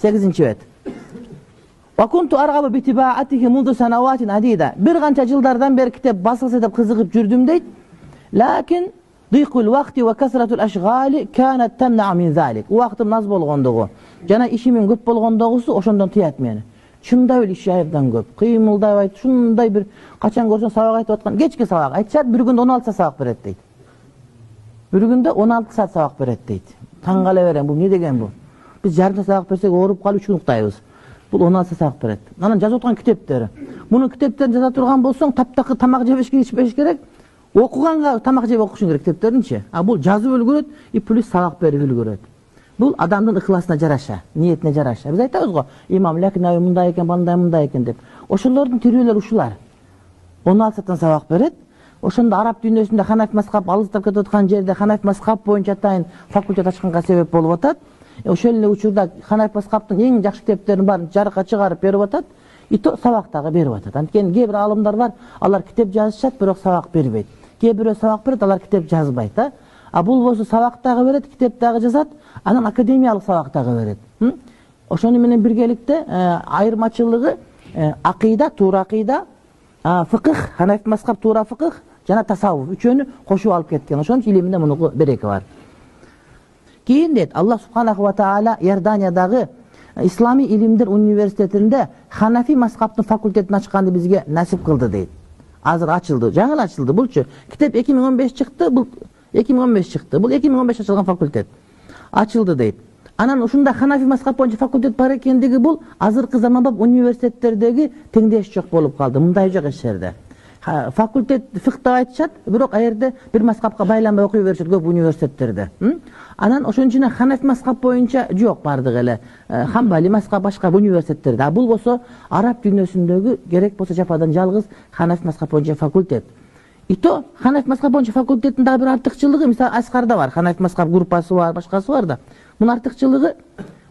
8-ci bет. Wa kuntu arghabu bi tiba'atihi mundu sanawatin adida. Bir qancha жылдардан beri kitap basılsa deb kızıqıp жүрдüm deyt. Lakin diqul vaqti wa kasratul ashghali kanat tamna min zalik. Waqtim naz bolgondugu, jana işimin köp bolgondugusu oşondan tiyat meni. Şunday bir iş ayıpdan köp. Kıymılday şunday bir kaçan görsen sabak aytıp atkan. Geçki sabak aytşat bir günde 16 saat sabak beret deyt. Bir günde 16 saat sabak beret deyt. Tangala veren bu ne degen bu? Biz yarım sabak bersek orup kalıp 3 gün uktayız. Bu 16 sabak beret. Anан жазып аткан китептери. Мунун китептерин жаза турган болсоң, таптакы тамак жебешке ичпеш керек. Окуганга тамак жеп окушуң керек китептеринчи. А бул жазып өлгөрөт, и плюс сабак берип өлгөрөт. Бул адамдын ыхласына жараша, ниетине жараша. Биз айтабыз го, имам Лакнави мындай экен, мындай экен деп. Ошолордун тирүүлөр ушулар. 16 сааттан сабак берет. Ошондо араб дүйнөсүндө Ханафи мазхаб алыстап кетип аткан жерде Ханафи мазхаб боюнча атайын факультет ачканга себеп болуп атат. Ошол эле учурда Ханафи мазхабтын эң жакшы китептерин баарын жарыкка чыгарып берип атат. И то сабактагы берип атат. Анткени кээ бир аалымдар бар, алар китеп жазышат, бирок сабак бербейт. Кээ бирөө сабак берет, алар китеп жазбайт, а? А бул болсо сабактагы берет, китептагы жазат, анан академиялык сабактагы берет. Ошону менен биргеликте айырмачылыгы акыйда, туура акыйда, фыкых, Ханафи мазхаб туура фыкых жана тасаввуф үчөөнү кошуп алып кеткен. Ошонун үчүн илиминде мунуку береке бар. Кийин дейт Аллах субханаху ва таала Иорданиядагы İslami İlimler Üniversitesi'nde Hanefi mezhebinin fakültetini açkandı bizge nasip kıldı deyit. Hazır açıldı, жаңы açıldı. Bulçu. Kitap 2015 çıktı, bu 2015 çıktı. Bu 2015 açılgan fakültet. Açıldı deyit. Anan uşunda Hanefi mezhep boyunca fakültet var ekendigi bul, azırkı zamanbap üniversitelerdeki tengdeş çok bolup kaldı. Mınday yok eşerde. Fakültet fıkta aytışat, birok ayerde bir mezhepka baylanmay okuy verişet köp üniversitelerde. Anan oşun içine Hanefi mezhep boyunca yok bardık ele. Hanbali mezhep başka üniversitelerde. Bul bolso Arap dünyasındaki gerek bolsa Japadan жалгыз Hanefi mezhep boyunca fakültet. İto Hanefi mezhep boyunca fakültetin daha bir artıkçılığı misal Askar'da var. Hanefi mezhep grupası var, başkası var da. Bunun artıkçılığı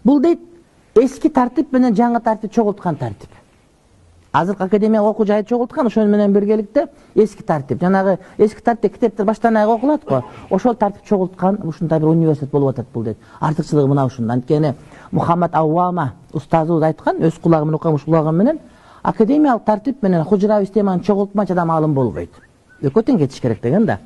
bul deyit eski tartip menen жаңы tartip çoğultkan tartip. Азыркы академия окуу жайы чогулткан, ошол менен биргеликте эски тартип. Жанагы эски тартипте китептер баштан аяга окулат го. Ошол тартип чогулткан ушундай бир университет болуп атат бул дейт. Артыкчылыгы мына ушунда. Анткени Мухаммад Ауама устазыбыз айткан, өз кулагы менен уккан кулагы менен академиялык тартип менен хужура системаны чогултмачы адам алым болбойт. Экөө тең кетиш керек деген да.